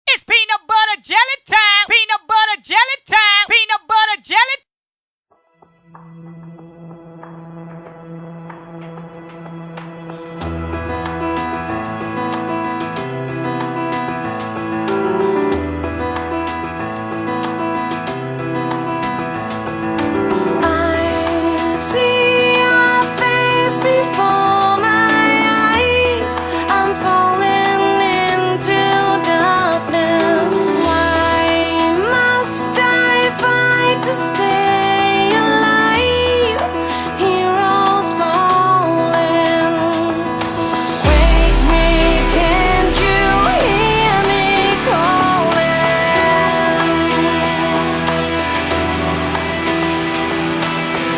It's peanut butter jelly time. Peanut butter jelly time. Peanut butter jelly. I see your face before my eyes. I'm falling into darkness. Why must I fight to stay alive? Heroes falling. Wake me, can't you hear me calling?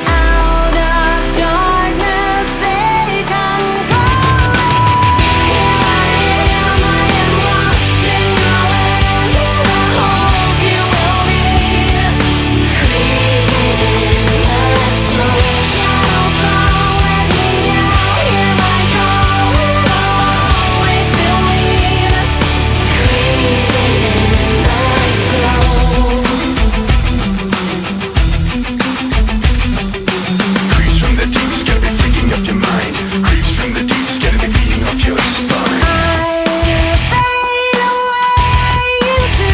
Out of darkness they come crawling. Here I am lost in your land, and I hope you will be. Creeping in my soul, shadows fall, let me out, hear my call, and I'll always believe. Creeping in my soul. Creeps from the deep, gonna be freaking up your mind. Creeps from the deep, gonna be beating off your spine. I fade away into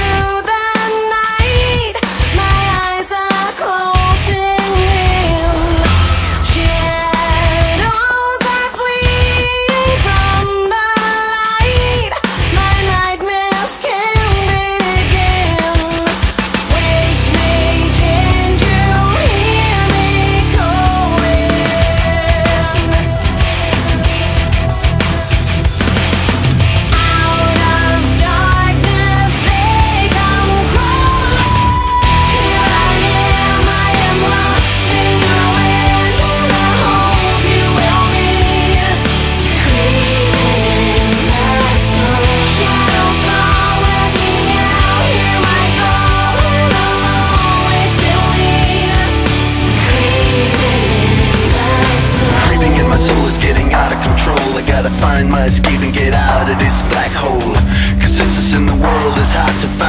the night. My eyes are closing in. Shadows are fleeing from the light. My nightmares can begin. Wake me, can't you hear me calling? Out of darkness they come crawling. Here I am lost in your land, and I hope you will be. Creeping in my soul, shadows fall, let me out, hear my call, and I'll always believe. Creeping in my soul. Creeping in my soul is getting out of control. I gotta find my escape and get out of this black hole. Cause justice in the world is hard to find.